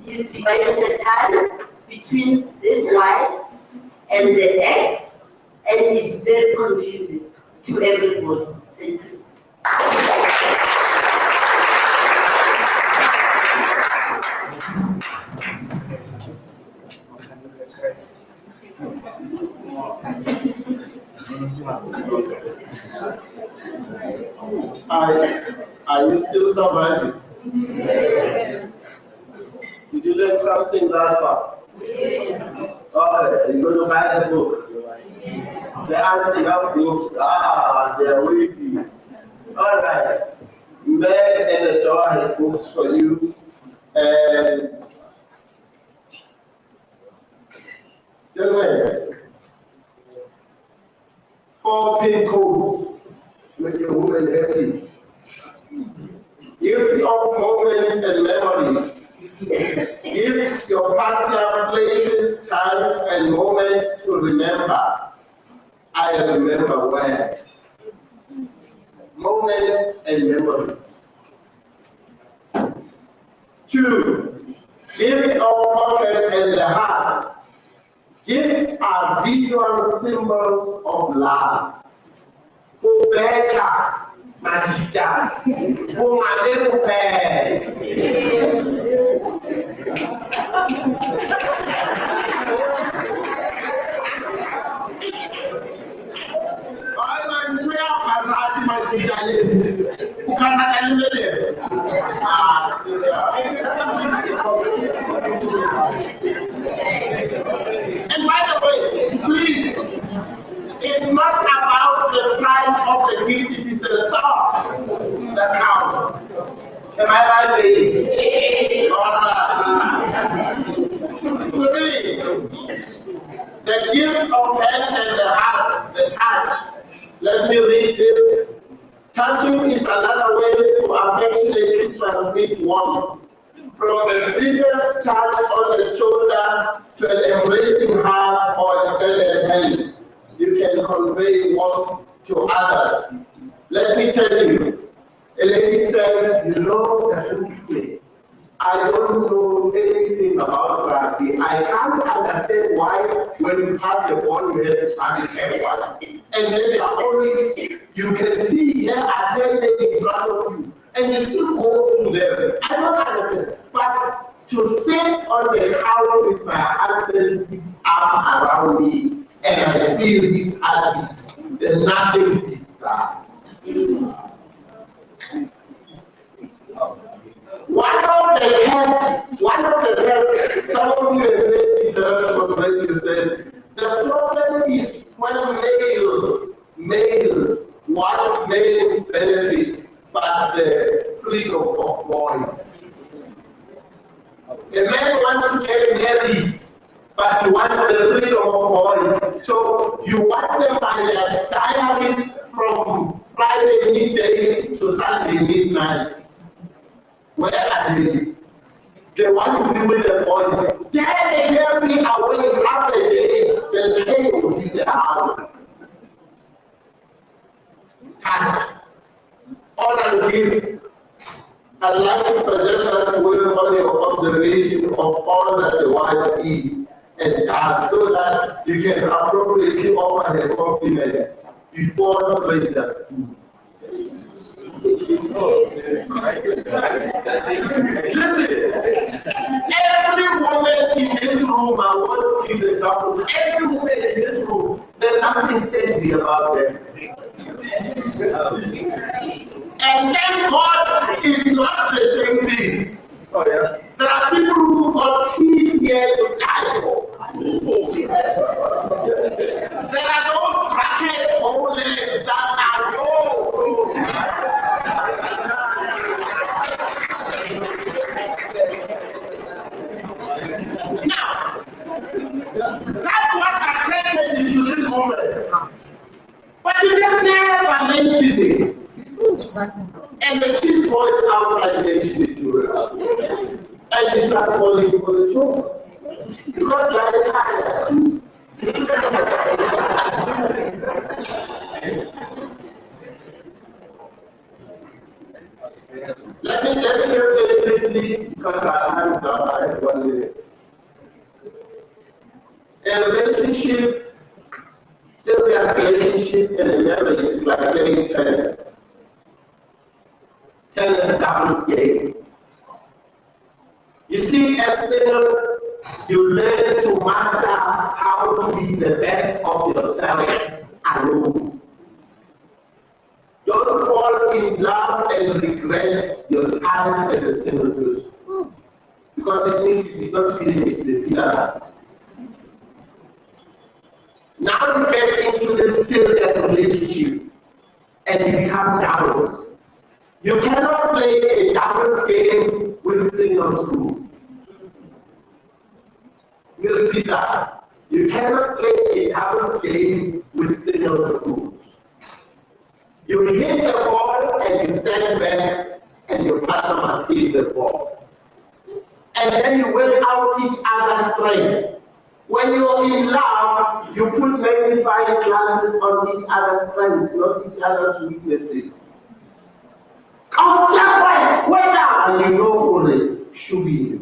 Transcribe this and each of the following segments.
He's divided the time between this Y and the X, and it's very confusing to everybody. Thank you. Are you still surviving? Yes. Did you learn something last far? Yes. Okay, you're going to buy the book. The answer of books. They're with you. All right. Man and the door has books for you. And gentlemen, 4 pin codes make your woman happy. Gifts of moments and memories. Give your partner places, times, and moments to remember. I remember when. Moments and memories. 2. Gifts of pocket and the heart. Gifts are visual symbols of love. Kubecha, majita, kumaderupe. And by the way, please, it's not about the price of the gift, it is the thought that counts. Am I right, ladies? All right. To me, the gift of hand and the heart, the touch. Let me read this. Touching is another way to affectionately transmit warmth. From the previous touch on the shoulder to an embracing hug or extended hand, you can convey warmth to others. Let me tell you, a lady says, you know, I don't know anything about rugby. I can't understand why when you pass the ball, you have to pass it everyone. And then they are always, you can see here are 10 men in front of you, and you still go to them. I don't understand. But to sit on the couch with my husband, his arm around me, and I feel his heartbeat, then nothing beats that. One of the tests, some of you have made introduction already says, the problem is when males want males benefit, but the freedom of boys. A man wants to get married, but he wants the freedom of boys. So you watch them by their diaries from Friday midday to Sunday midnight. Where are they? They want to be with the boys. Then they carry me away half a day. The same was in the house. Touch. Honor gifts. I'd like to suggest that we work on your observation of all that the wife is and does, so that you can appropriately offer her compliments before strangers do. Listen, every woman in this room, I want to give an example. Every woman in this room, there's something sexy about them. And thank God it's not the same thing. Oh, yeah. There are people who got teeth here to die for. There are those bracket holders that are no. Now, that's what attracted you to this woman. But you just never mentioned it. And the chief voice outside mentioned it to her. And she starts calling for the job. Because like higher. Let me just say briefly, because our time is up, I have 1 minute. A relationship, Sylvia's relationship and a marriage is like playing tennis. Tennis doubles game. You see, as singles, you learn to master how to be the best of yourself alone. Don't fall in love and regret your time as a single person. Because it means you did not finish the syllabus. Now you get into the serious relationship and you become doubles. You cannot play a doubles game with singles rules. We repeat that. You cannot play a doubles game with singles rules. You hit the ball and you stand back and your partner must hit the ball. And then you work out each other's strength. When you're in love, you put magnifying glasses on each other's strengths, not each other's weaknesses. Wait up! And you know it should be.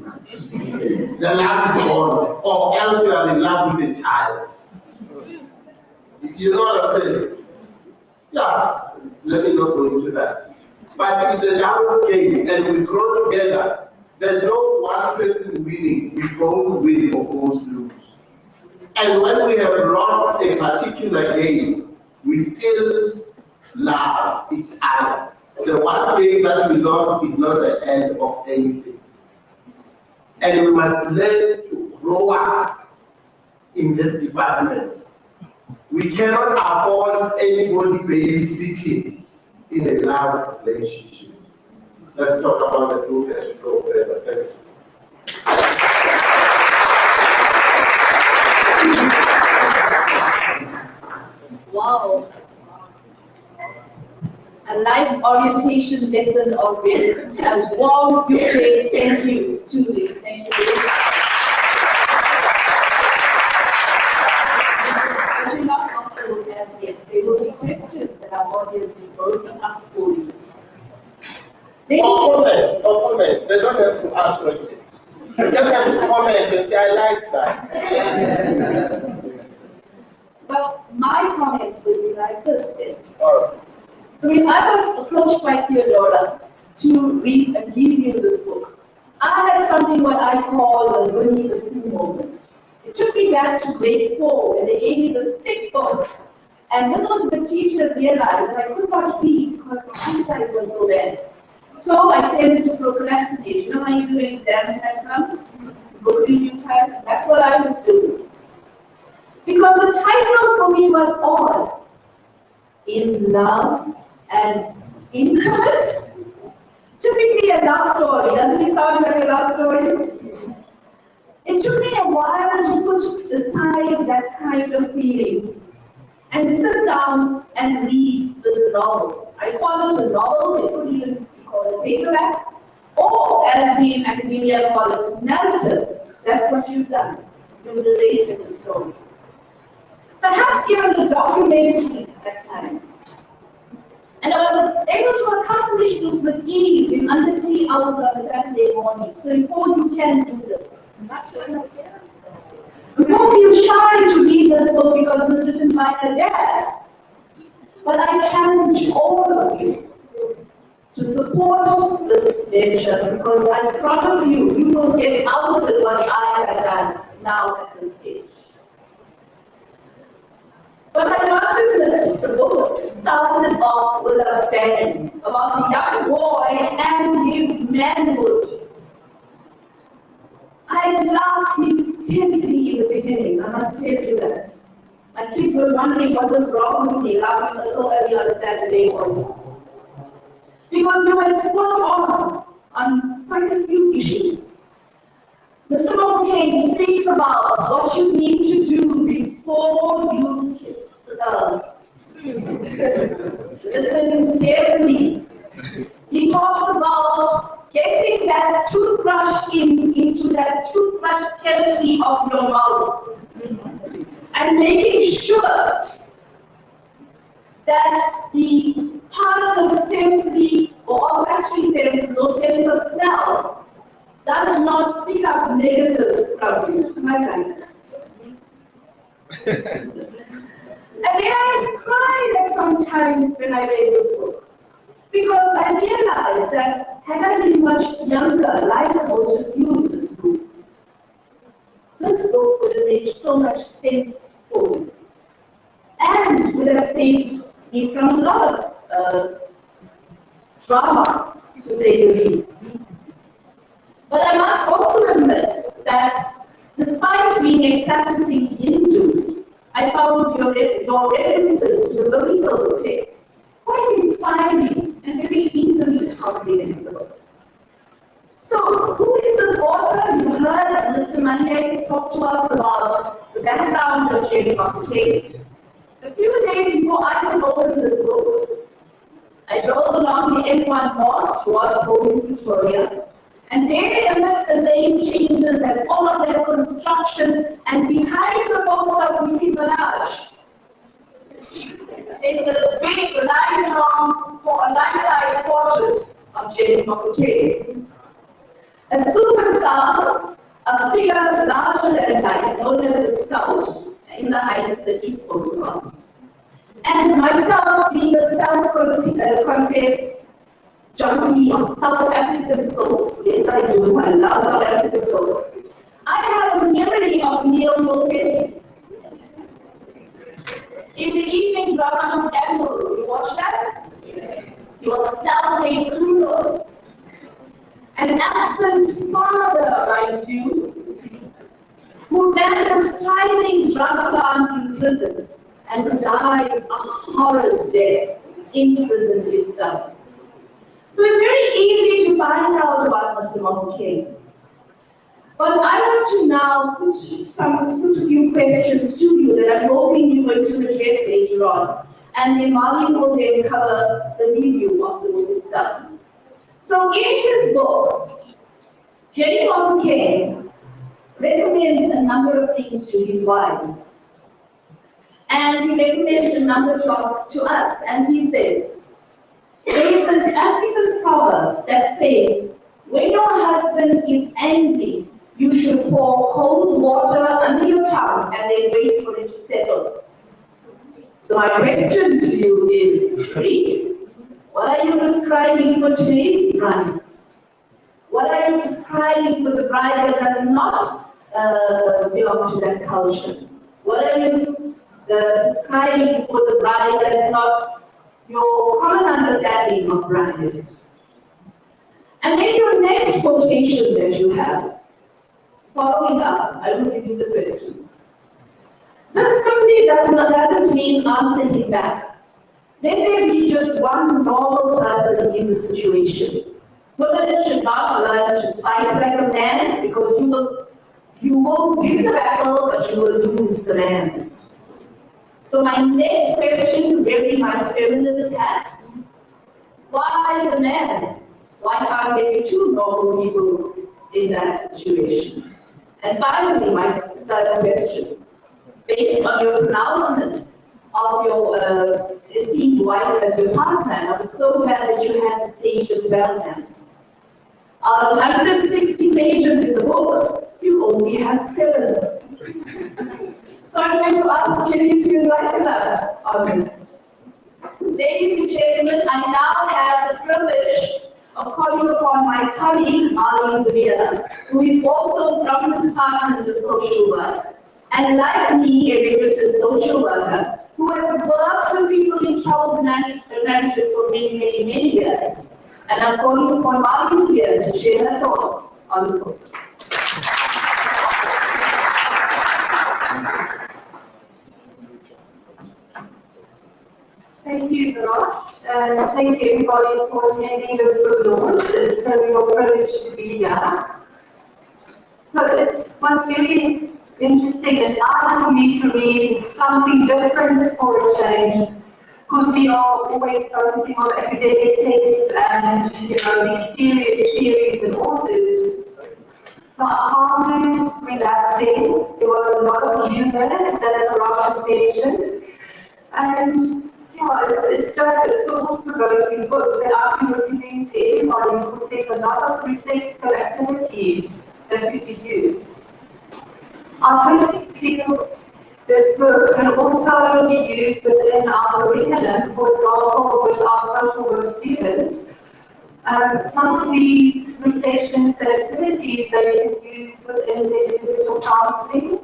The love is gone, or else you are in love with a child. You know what I'm saying? Yeah, let me not go into that. But it's a double game, and we grow together. There's no one person winning. We both win or both lose. And when we have lost a particular game, we still love each other. The one game that we lost is not the end of anything. And we must learn to grow up in this department. We cannot afford anybody babysitting in a love relationship. Let's talk about the book as we go further. Thank you. Wow. A life orientation lesson already. A warm UK thank you, Julie. Thank you. But you're not comfortable as yet. There will be questions that our audience is opening up for you. Or comments. They don't have to ask questions. They just have to comment and say, I like that. Well, my comments will be like this then. All right. So when I was approached by Theodora to read and review this book, I had something what I call the Winnie the Pooh moment. It took me back to grade 4 and they gave me this thick book. And little did the teacher realize that I could not read because my eyesight was so bad. So I tended to procrastinate. You know how you do exam time comes? Book review time? That's what I was doing. Because the title for me was odd. In love and intimate? Typically a love story. Doesn't it sound like a love story? It took me a while to put aside that kind of feeling and sit down and read this novel. I call it a novel, it could even be called a paperback, or as we in academia call it, narratives. That's what you've done. You narrated the story. Perhaps even a documentary at times. And I was able to accomplish this with ease in under 3 hours on a Saturday morning. So important you can do this. Don't feel shy to read this book because it was written by a dad. But I challenge all of you to support this venture because I promise you, you will get out of it what I have done now at this stage. But I must admit, the book started off with a bang about a young boy and his manhood. I loved his timidity in the beginning, I must tell you that. My kids were wondering what was wrong with me laughing so early on a Saturday morning. Because you were spot on quite a few issues. Mr. Mofokeng speaks about what you need to do before you kiss the girl. Listen carefully. He talks about getting that toothbrush into that toothbrush territory of your mouth and making sure that the particles sensory or olfactory senses or sense of smell does not pick up negatives from you. Am I right? And then I cried at some times when I read this book, because I realized that had I been much younger, like most of you in this group, this book would have made so much sense for me, and would have saved me from a lot of drama, to say the least. But I must also admit that despite being a practicing Hindu, I found your references to the biblical text quite inspiring and very easily comprehensible. So, who is this author? You heard Mr. Manye talk to us about the background of Mofokeng. A few days before I could open this book, I drove along the M1 north towards home in Victoria, and there amidst the lane changes and all of that construction, and behind the post of Wiki Village, is this big line for a life-size portrait of Mofokeng. A superstar, a figure larger than life, known as a scout in the heights that you spoke about. And myself, being a self-confessed junkie of South African soaps, yes I do, I love South African soaps, I have a memory of Neil Mofokeng. In the evening drama Scandal, you watch that? He was a self-made criminal. An absent father like you, who ran a thriving drug plant in prison and died a horrid death in prison itself. So it's very easy to find out about Mr. Mofokeng. But I want to now put a few questions to you that I'm hoping you're going to address later on. And then Marlene will then cover the review of the book itself. So in his book, Mofokeng recommends a number of things to his wife. And he recommends a number to us. And he says, there is an African proverb that says, when your husband is angry, you should pour cold water under your tongue and then wait for it to settle. So my question to you is, Rick, what are you prescribing for today's brides? What are you prescribing for the bride that does not belong to that culture? What are you prescribing for the bride that's not your common understanding of bride? And then your next quotation that you have, following up, I will give you the questions. This simply doesn't mean answering back. Let there be just one normal person in the situation. Women should not learn to fight like a man, because you will win the battle, but you will lose the man. So my next question, wearing my feminist hat, why the man? Why can't there be two normal people in that situation? And finally, my third question, based on your pronouncement of your esteemed wife as your partner, I was so glad that you had the stage as well, ma'am. Out of 160 pages in the book, you only have 7. So I'm going to ask Jenny to enlighten us on this. Ladies and gentlemen, I now have the privilege of calling upon my colleague, Marlene, who is also from the Department of Social Work, and like me, a registered social worker, who has worked with people in troubled marriages for many, many, many years. And I'm calling upon Marlene here to share her thoughts on the book. Thank you, Raj, and thank you everybody for attending this book launch. It's a real privilege to be here. So it was very interesting and nice for me to read something different for a change, because we are always focusing on academic texts and these serious theories and authors. So I found it relaxing. There was a lot of humor that Raj mentioned, and yeah, it's just a thought-provoking book that I've been recommending to everybody because there's a lot of reflective activities that could be used. I personally feel this book can also be used within our curriculum, for example, with our social work students. Some of these reflections and activities that you can use within the individual counseling,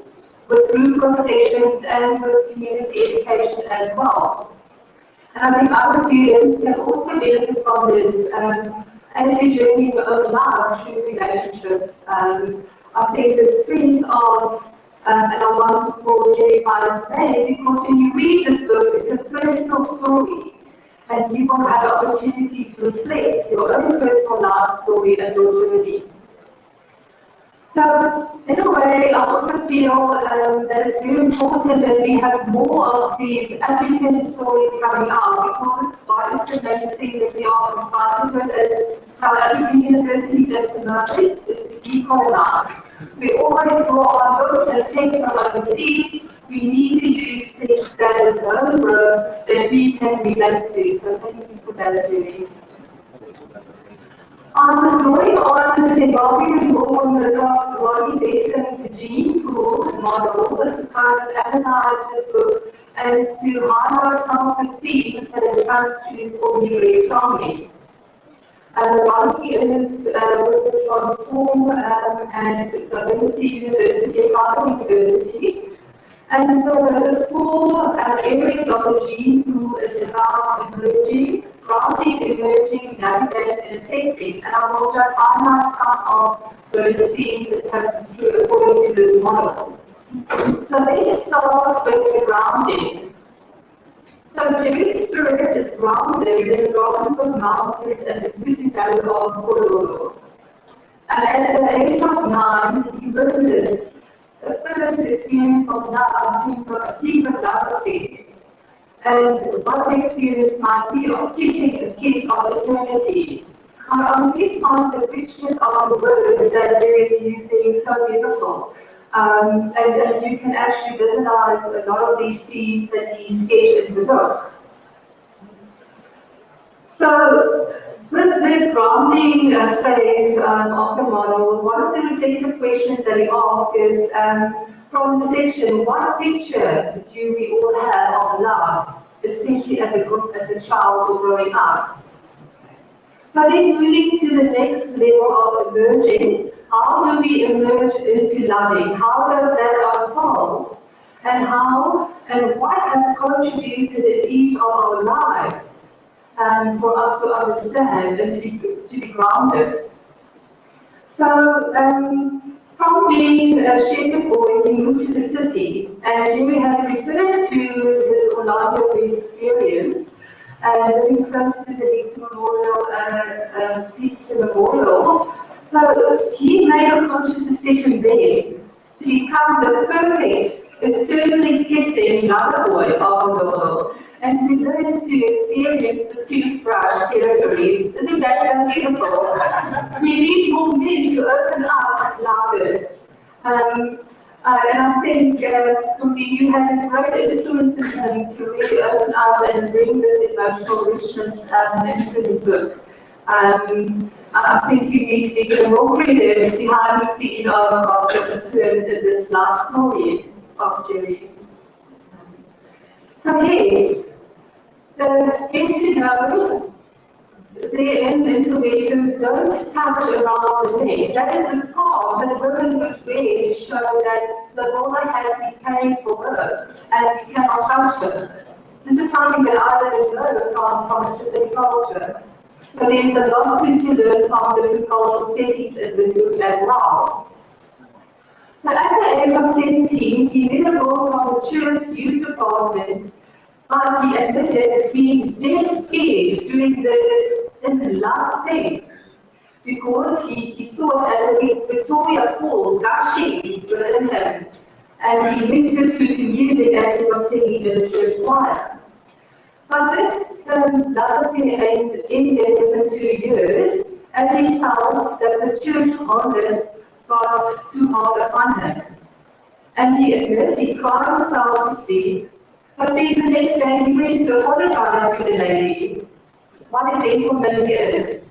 with group conversations, and with community education as well. And I think our students can also benefit from this as they journey your own life through relationships. I think the strength of, and I want to call Jeremiah's name, because when you read this book, it's a personal story. And you will have the opportunity to reflect your own personal life story and your journey. So, in a way, I also feel that it's very important that we have more of these African stories coming out, because what is the main thing that we are confronted with at South African universities at the moment is to decolonize. We always draw on books and texts from overseas. We need to use things that is homegrown that we can relate to. So thank you for that, Julie. Going on to Zimbabwe, we go on the Rodney Bason's gene pool model to kind of analyze this book and to highlight some of the themes that has come through for me very strongly. Rodney is with the Transform and Diversity University, Harvard University. And the four areas of the gene pool is about emerging, grounding, emerging, navigating, and affecting. And I will just highlight some of those themes that come through according to this model. So let's start with the grounding. So Jerry's spirit is grounded in the Johannesburg mountains and the Sutu Valley of Kololo. And at the age of 9, he witnessed the first experience of love in terms of a secret love affair. And what the experience might be of kissing a kiss of eternity. I really find the pictures of the words that Jerry is using so beautiful. And you can actually visualize a lot of these scenes that he sketched in the book. So, with this grounding phase of the model, one of the reflective questions that we ask is, from the section, what picture do we all have of love, especially as a group, as a child or growing up? So then moving to the next level of emerging, how do we emerge into loving? How does that unfold? And how and what has contributed in each of our lives for us to understand and to be grounded? So from being a shepherd boy, he moved to the city, and Jimmy has referred to his Orlando-based experience living close to the Peace Memorial. So he made a conscious decision there to become the perfect, eternally kissing lover boy of the world, and to learn to experience the toothbrush territories. Isn't that so beautiful? We need more men to open up lovers. And I think for me, you had a great influence in him to really open up and bring this emotional richness into his book. I think you need to give more credit behind the scene of the influence in this last story of Jerry. So yes, the get to know the information don't touch around the neck. That is the scar that women would wear to show that the woman has been paid for work and you cannot touch her. This is something that I didn't know from a specific culture. But there's a lot to learn from different cultural settings in this book as well. So at the age of 17, he made a goal from the church youth department, but he admitted being dead scared doing this in the last day, because he saw it as a Victoria Fall gushing within him, and he linked it to music as he was singing in the church choir. But this love affair ended within 2 years, as he felt that the church holders got too hard upon him. And he admits he cried himself to sleep, But then the next day he went to apologize to the lady. What a painful thing is.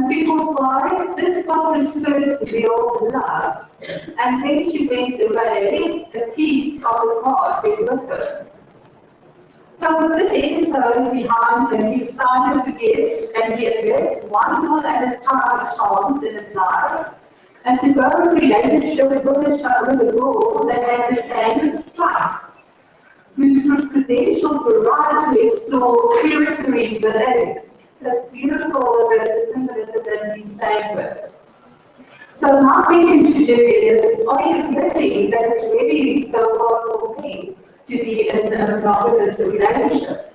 Because why? This was his first real love. And when she went away, a piece of his heart went with her. So with this episode behind him, he started to get and he addressed one girl at a time a chance in his life, and to grow a relationship with a girl that had the same stripes, whose credentials were right to explore territories within. So it's beautiful that the symbolism that he's playing with. So my question to you is, are you admitting that it's really so hard for me to be in a monogamous relationship?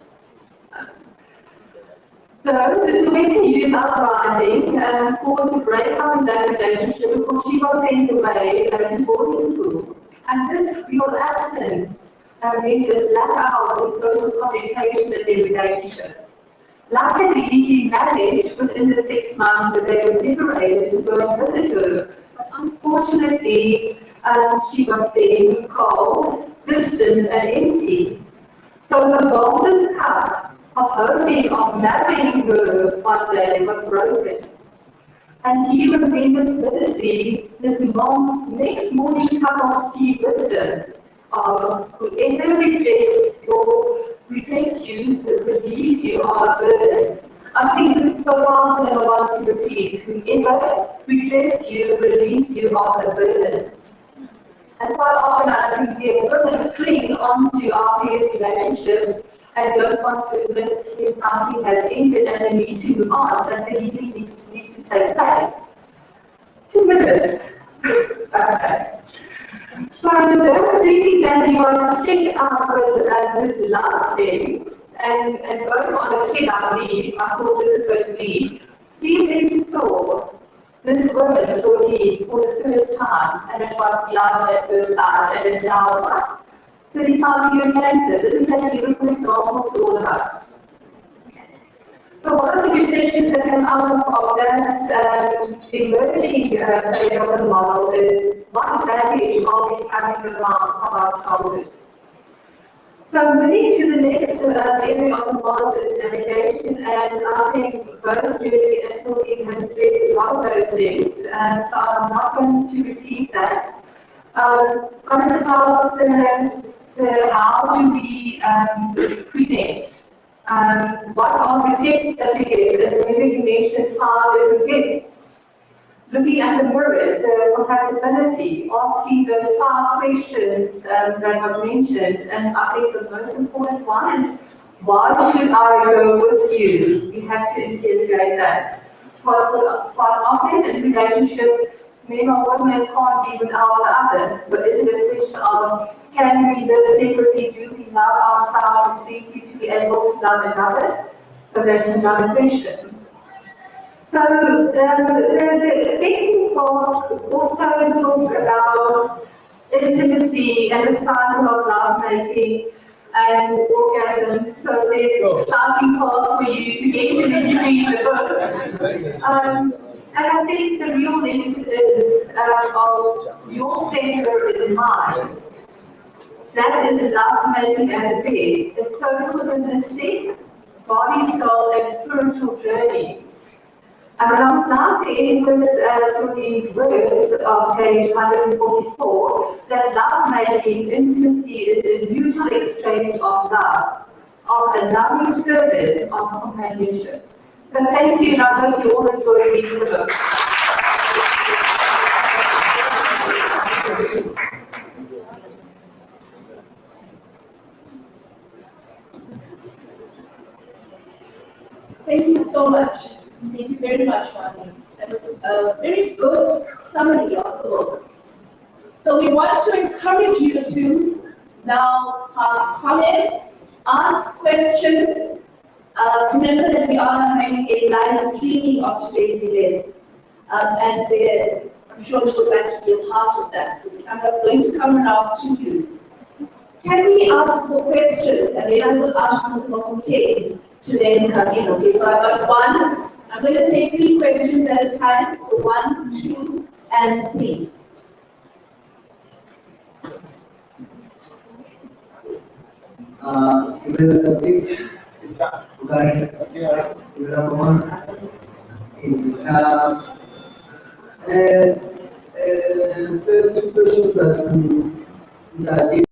So the Sowetan Youth Uprising caused a breakup in that relationship because she was sent away to boarding school. And this real absence meant a lack of social communication in their relationship. Luckily, he managed within the 6 months that they were separated to go and visit her. But unfortunately, she was being cold, distant, and empty. So the golden cup of hoping of marrying her one day was broken. And he remembers vividly his mom's next morning cup of tea wisdom of whoever rejects you, relieve you of a burden. I think this is so often I want to repeat. Whoever rejects you, relieves you of a burden. And quite often I think the women cling onto our previous relationships and don't want to admit when something has ended and they need to move on, that the healing needs to take place. 2 minutes. Okay. So thinking that he was checked out with this last thing and going on a kid I believe, I thought this is going to be, he then saw this woman for the first time, and it was love at first sight, and it's now what? 35 years later. Isn't that a beautiful example to all of us? So one of the reflections that come out of that emerging behavioral model is what value are we carrying around of our childhood? So moving to the next area of the model is navigation, and I think both Julie and Philip have addressed a lot of those things, so I'm not going to repeat that. On the top, how do we connect? What are the gifts that we get? And maybe you mentioned 5 different gifts. Looking at the mirrors, the compatibility, asking those 5 questions that was mentioned, and I think the most important one is, why should I go with you? We have to integrate that. Quite often in relationships, men or women can't be without the other. So is it a question of, can we live separately? Do we love ourselves completely to be able to love another? So that's another question. So the next part also talk about intimacy and the starting of lovemaking and orgasm. So there's starting parts for you to get to read the book. And I think the real lesson is of your pleasure is mine. That is lovemaking at the base. It's total holistic, body, soul, and spiritual journey. And I would like to end with these words of page 144, that lovemaking, intimacy is a mutual exchange of love, of a loving service, of companionship. So thank you, and I hope you all enjoy reading the book. Thank you so much. Thank you very much, Rani. That was a very good summary of the book. So we want to encourage you to now pass comments, ask questions. Remember that we are having a live streaming of today's events. And I'm sure we would like to be a part of that. So I'm just going to come around to you. Can we ask for questions? And then I will ask Mr. Mofokeng to then come in. Okay, so I've got 1. I'm going to take 3 questions at a time. So 1, 2, and 3. First two questions are to